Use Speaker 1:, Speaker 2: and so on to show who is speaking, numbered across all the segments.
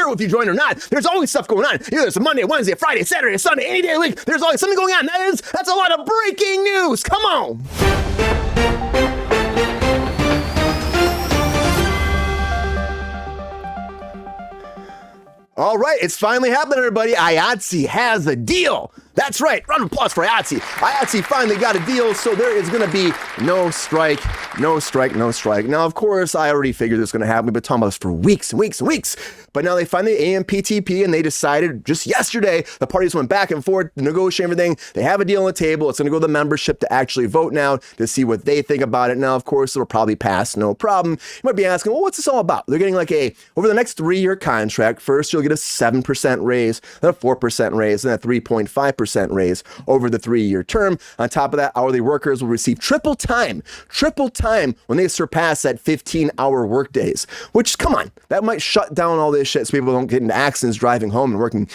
Speaker 1: care if you join or not. There's always stuff going on. Either it's a Monday, Wednesday, Friday, Saturday, Sunday, any day of the week. There's always something going on. That's a lot of breaking news. Come on. All right, it's finally happening, everybody. IATSE has a deal. That's right, round of applause for IATSE. IATSE finally got a deal, so there is gonna be no strike. Now, of course, I already figured this was gonna happen. We've been talking about this for weeks and weeks and weeks. But now they finally AMPTP, and they decided just yesterday, the parties went back and forth, negotiating everything. They have a deal on the table. It's gonna go to the membership to actually vote now to see what they think about it. Now, of course, it'll probably pass, no problem. You might be asking, well, what's this all about? They're getting like over the next 3-year contract, first you'll get a 7% raise, then a 4% raise, then a 3.5% raise over the 3-year term. On top of that, hourly workers will receive triple time when they surpass that 15-hour work days, which, come on, that might shut down all this shit so people don't get into accidents driving home and working,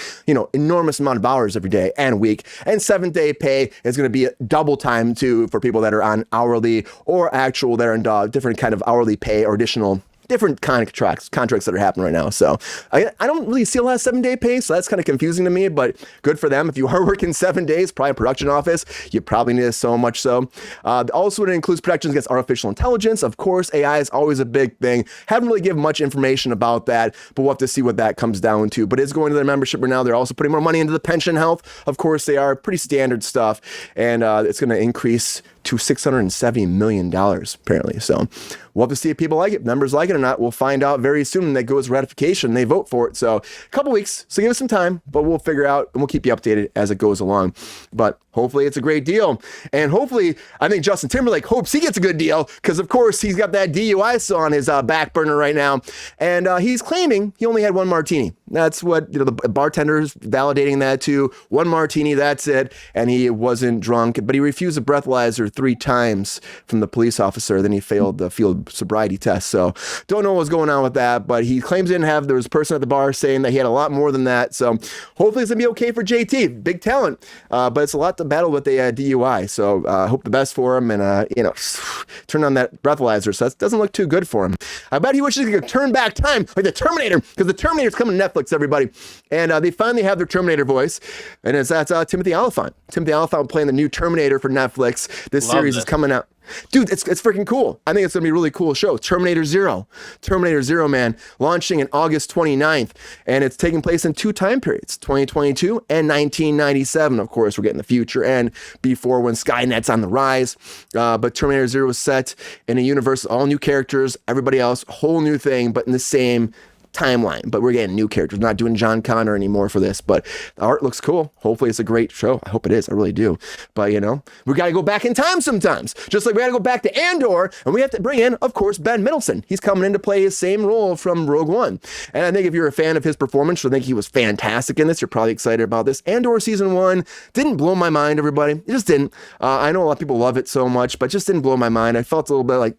Speaker 1: enormous amount of hours every day and week. And 7-day pay is going to be double time too for people that are on hourly or actual, that are in different kind of hourly pay or additional different contracts that are happening right now. So I don't really see a lot of 7-day pay, so that's kind of confusing to me, but good for them. If you are working 7 days, probably a production office, you probably need it so much so. Also, it includes protections against artificial intelligence. Of course, AI is always a big thing. Haven't really given much information about that, but we'll have to see what that comes down to. But it's going to their membership right now. They're also putting more money into the pension health. Of course, they are pretty standard stuff, and it's going to increase to $670 million, apparently. So we'll have to see if people like it, members like it or not. We'll find out very soon. That goes ratification. They vote for it. So a couple weeks. So give us some time, but we'll figure out and we'll keep you updated as it goes along. But hopefully it's a great deal. And hopefully, I think Justin Timberlake hopes he gets a good deal because, of course, he's got that DUI still on his back burner right now. And he's claiming he only had one martini. That's what the bartender's validating that too. One martini, that's it. And he wasn't drunk, but he refused a breathalyzer 3 times from the police officer. Then he failed the field sobriety test. So don't know what's going on with that, but he claims he didn't have. There was a person at the bar saying that he had a lot more than that. So hopefully it's gonna be okay for JT. Big talent, but it's a lot to battle with the DUI. So hope the best for him, and turn on that breathalyzer. So that doesn't look too good for him. I bet he wishes he could turn back time like the Terminator, because the Terminator's coming to Netflix, everybody. And they finally have their Terminator voice, and that's Timothy Olyphant. Timothy Olyphant playing the new Terminator for Netflix. This series is coming out. Dude, it's freaking cool. I think it's going to be a really cool show. Terminator Zero, man, launching in August 29th, and it's taking place in 2 time periods, 2022 and 1997. Of course, we're getting the future and before when Skynet's on the rise. But Terminator Zero is set in a universe, all new characters, everybody else, whole new thing, but in the same timeline. But we're getting new characters, not doing John Connor anymore for this, but the art looks cool. Hopefully it's a great show. I hope it is. I really do. But we got to go back in time sometimes, just like we got to go back to Andor, and we have to bring in, of course, Ben Mendelsohn. He's coming in to play his same role from Rogue One. And I think if you're a fan of his performance, I think he was fantastic in this. You're probably excited about this. Andor season 1 didn't blow my mind, everybody. It just didn't. I know a lot of people love it so much, but just didn't blow my mind. I felt a little bit like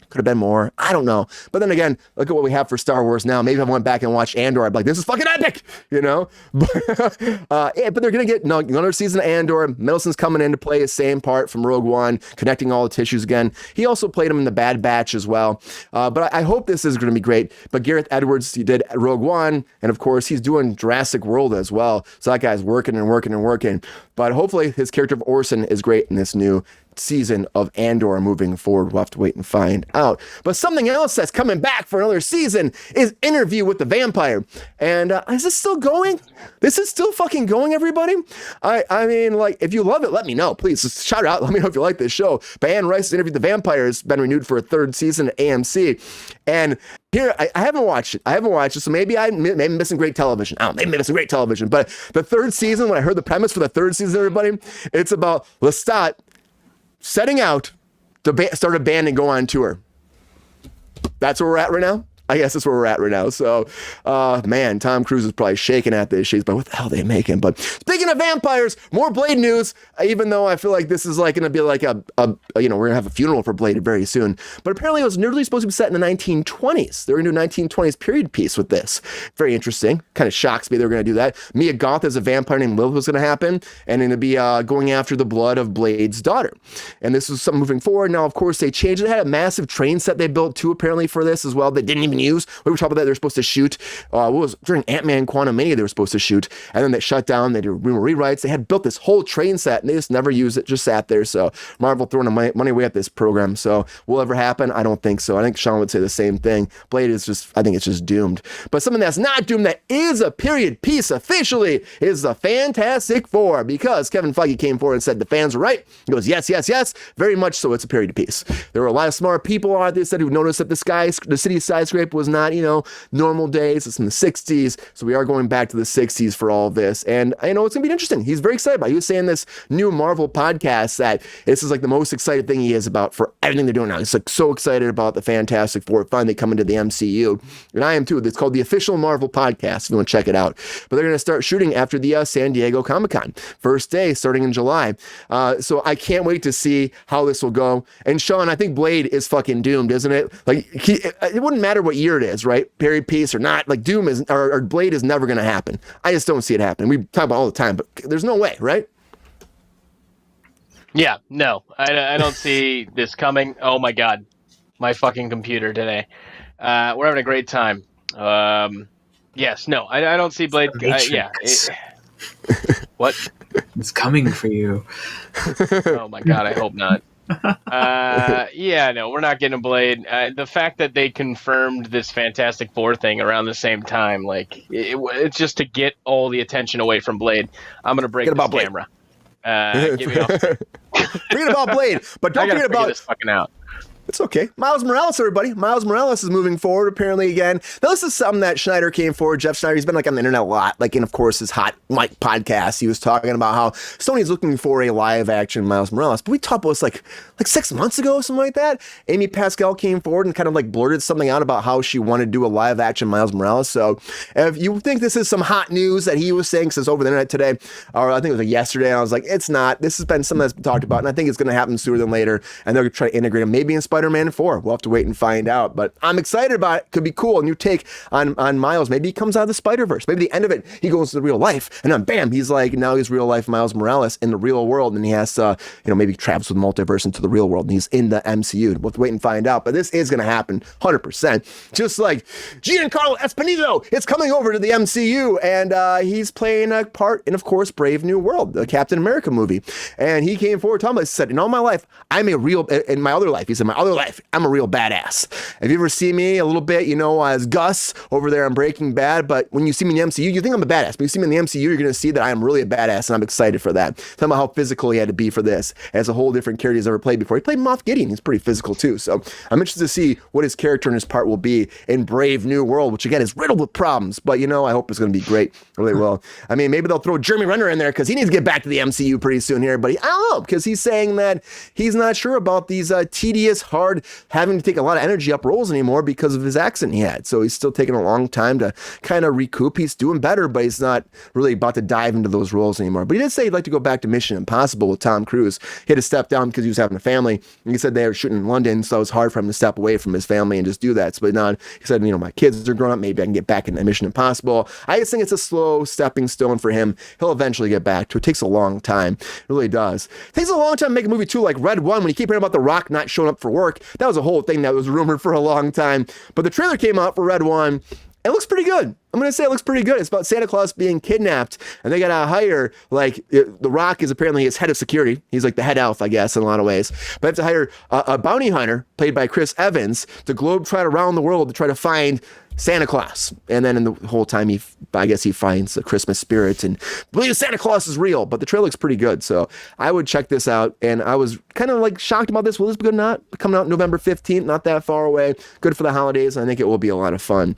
Speaker 1: could have been more. I don't know. But then again, look at what we have for Star Wars now. Maybe if I went back and watched Andor, I'd be like, this is fucking epic, But they're going to get another season of Andor. Mendelsohn's coming in to play his same part from Rogue One, connecting all the tissues again. He also played him in the Bad Batch as well. But I hope this is going to be great. But Gareth Edwards, he did Rogue One, and of course, he's doing Jurassic World as well. So that guy's working and working and working. But hopefully, his character of Orson is great in this new season of Andor moving forward. We'll have to wait and find out. But something else that's coming back for another season is Interview with the Vampire. And is this still going? This is still fucking going, everybody. I mean, like, if you love it, let me know. Please just shout out. Let me know if you like this show. But Anne Rice's Interview with the Vampire has been renewed for a 3rd season at AMC. And here, I haven't watched it. So maybe I'm missing great television. I don't know, maybe missing great television. But the 3rd season, when I heard the premise for the 3rd season, everybody, it's about Lestat setting out to start a band and go on tour. That's where we're at right now. I guess that's where we're at right now. So, man, Tom Cruise is probably shaking at this shit, but what the hell are they making? But speaking of vampires, more Blade news, even though I feel like this is like going to be like we're going to have a funeral for Blade very soon. But apparently it was nearly supposed to be set in the 1920s. They're going to do a 1920s period piece with this. Very interesting. Kind of shocks me they were going to do that. Mia Goth as a vampire named Lilith was going to happen, and going to be going after the blood of Blade's daughter. And this was something moving forward. Now, of course, they changed it. They had a massive train set they built too, apparently, for this as well. They didn't even news. We were talking about that. They're supposed to shoot, what was during Ant-Man Quantumania they were supposed to shoot, and then they shut down. They did rewrites. They had built this whole train set, and they just never used it, just sat there. So Marvel throwing money away at this program. So will it ever happen? I don't think so. I think Sean would say the same thing. Blade is just, I think it's just doomed. But something that's not doomed, that is a period piece officially, is the Fantastic Four, because Kevin Feige came forward and said the fans were right. He goes, yes, yes, yes, very much so. It's a period piece. There were a lot of smart people out there said who noticed that the city skyscraper was not, normal days. It's in the 60s. So we are going back to the 60s for all of this. And I know it's going to be interesting. He's very excited about it. He was saying this new Marvel podcast that this is like the most excited thing he is about for everything they're doing now. He's like so excited about the Fantastic Four finally coming to the MCU. And I am too. It's called the Official Marvel Podcast if you want to check it out. But they're going to start shooting after the San Diego Comic-Con. First day starting in July. So I can't wait to see how this will go. And Sean, I think Blade is fucking doomed, isn't it? Like it wouldn't matter what year it is, right? Period piece or not. Like Doom is or Blade is never going to happen. I just don't see it happening. We talk about it all the time, but there's no way, right?
Speaker 2: Yeah, no, I don't see this coming. Oh my God, my fucking computer today. We're having a great time. Yes, no, I don't see Blade. What?
Speaker 3: It's coming for you.
Speaker 2: Oh my God, I hope not. Yeah, no, we're not getting a Blade. The fact that they confirmed this Fantastic Four thing around the same time, like it's just to get all the attention away from Blade. I'm gonna break this camera. Get me off.
Speaker 1: Forget about Blade, but don't forget about
Speaker 2: this fucking out.
Speaker 1: It's okay. Miles Morales, everybody. Miles Morales is moving forward, apparently, again. Now, this is something that Schneider came forward. Jeff Schneider, he's been, like, on the internet a lot. Like, in, of course, his Hot Mike podcast. He was talking about how Sony's looking for a live-action Miles Morales. But we talked about this, like 6 months ago, something like that. Amy Pascal came forward and kind of, like, blurted something out about how she wanted to do a live-action Miles Morales. So, if you think this is some hot news that he was saying, since over the internet today, or I think it was like yesterday, and I was like, it's not. This has been something that's been talked about, and I think it's going to happen sooner than later. And they're going to try to integrate him, maybe in Spider-Man 4. We'll have to wait and find out, but I'm excited about it. Could be cool. A new take on Miles. Maybe he comes out of the Spider-Verse. Maybe the end of it, he goes to the real life, and then bam, he's like, now he's real life Miles Morales in the real world, and he has to, maybe travels with multiverse into the real world, and he's in the MCU. We'll have to wait and find out, but this is going to happen 100%. Just like Giancarlo Esposito is coming over to the MCU, and he's playing a part in, of course, Brave New World, the Captain America movie, and he came forward talking about, he said, in all my life, in my other life, he said, my other life, I'm a real badass. If you ever see me a little bit, as Gus over there on Breaking Bad, but when you see me in the MCU, you think I'm a badass. But you see me in the MCU, you're going to see that I am really a badass, and I'm excited for that. Talking about how physical he had to be for this. As a whole different character he's ever played before. He played Moff Gideon. He's pretty physical too. So I'm interested to see what his character and his part will be in Brave New World, which again is riddled with problems, but I hope it's going to be great. Really will. I mean, maybe they'll throw Jeremy Renner in there because he needs to get back to the MCU pretty soon here, but I don't know, because he's saying that he's not sure about these tedious, hard, having to take a lot of energy up roles anymore because of his accent he had. So he's still taking a long time to kind of recoup. He's doing better, but he's not really about to dive into those roles anymore. But he did say he'd like to go back to Mission Impossible with Tom Cruise. He had to step down because he was having a family. And he said they were shooting in London, so it was hard for him to step away from his family and just do that. But now he said, my kids are grown up. Maybe I can get back into Mission Impossible. I just think it's a slow stepping stone for him. He'll eventually get back to it. It takes a long time. It really does. It takes a long time to make a movie too, like Red One, when you keep hearing about The Rock not showing up for work. That was a whole thing that was rumored for a long time. But the trailer came out for Red One. It looks pretty good. I'm going to say it looks pretty good. It's about Santa Claus being kidnapped, and they got to hire, The Rock is apparently his head of security. He's like the head elf, I guess, in a lot of ways. But they have to hire a bounty hunter, played by Chris Evans, to globetrot around the world to try to find Santa Claus. And then in the whole time, he finds the Christmas spirit and believes Santa Claus is real. But the trailer looks pretty good, so I would check this out. And I was kind of shocked about this. Will this be good or not? Coming out November 15th, not that far away. Good for the holidays. I think it will be a lot of fun.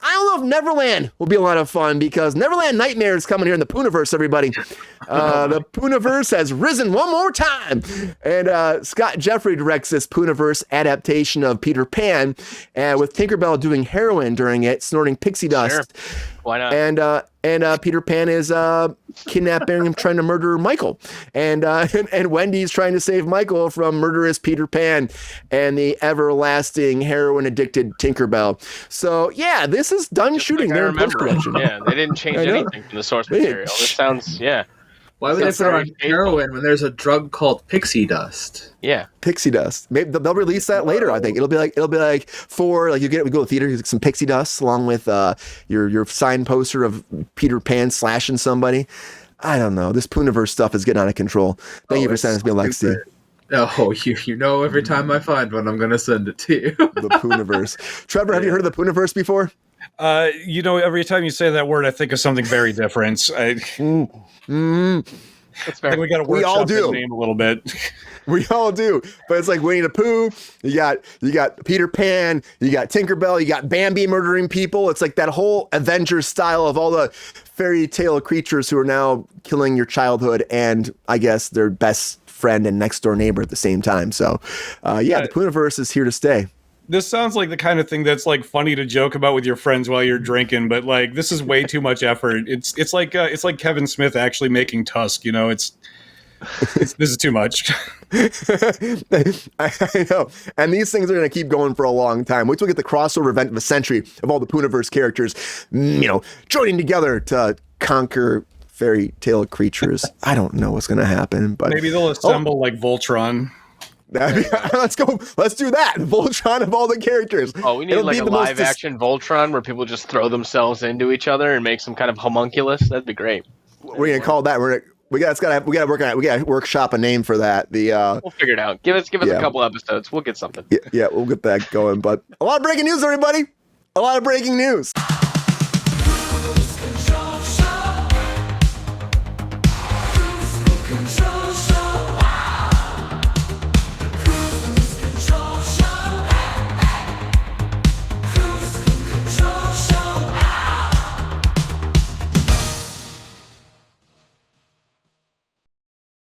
Speaker 1: I don't know if Neverland will be a lot of fun, because Neverland Nightmare is coming here in the Pooniverse, everybody. The Pooniverse has risen one more time. And Scott Jeffrey directs this Pooniverse adaptation of Peter Pan, with Tinkerbell doing heroin during it, snorting pixie dust.
Speaker 2: Sure. Why not?
Speaker 1: And Peter Pan is kidnapping him, trying to murder Michael. And Wendy's trying to save Michael from murderous Peter Pan and the everlasting heroin-addicted Tinkerbell. So, yeah, this is done shooting. They're in post-production.
Speaker 2: Yeah, they didn't change anything from the source material. This sounds, yeah.
Speaker 3: Why would they put it on heroin when there's a drug called pixie dust?
Speaker 2: Yeah,
Speaker 1: Pixie dust. Maybe they'll release that later. I think it'll be like for like we go to the theater, you get some pixie dust along with your sign poster of Peter Pan slashing somebody. I don't know. This Pooniverse stuff is getting out of control. Thank you for sending us me, Lexi.
Speaker 3: Oh, you know, every time I find one, I'm going to send it to you.
Speaker 1: The Pooniverse. Trevor, have you heard of the Pooniverse before?
Speaker 4: Every time you say that word, I think of something very different.
Speaker 2: that's fair.
Speaker 4: I think we got to workshop the name a little bit.
Speaker 1: We all do, but it's like Winnie the Pooh. You got Peter Pan. You got Tinkerbell. You got Bambi murdering people. It's like that whole Avengers style of all the fairy tale creatures who are now killing your childhood and I guess their best friend and next door neighbor at the same time. So, the Pooniverse is here to stay.
Speaker 4: This sounds like the kind of thing that's like funny to joke about with your friends while you're drinking, but like this is way too much effort. It's like Kevin Smith actually making Tusk. You know, this is too much.
Speaker 1: I know, and these things are going to keep going for a long time. Wait till we get the crossover event of the century of all the Pooniverse characters, joining together to conquer fairy tale creatures. I don't know what's going to happen, but
Speaker 4: maybe they'll assemble like Voltron.
Speaker 1: Let's go. Let's do that. Voltron of all the characters.
Speaker 2: Oh, we need like a live action Voltron where people just throw themselves into each other and make some kind of homunculus. That'd be great.
Speaker 1: We're gonna call that. We gotta work on it. We gotta workshop a name for that. We'll
Speaker 2: figure it out. Give us a couple episodes. We'll get something.
Speaker 1: Yeah, we'll get that going. But a lot of breaking news, everybody. A lot of breaking news.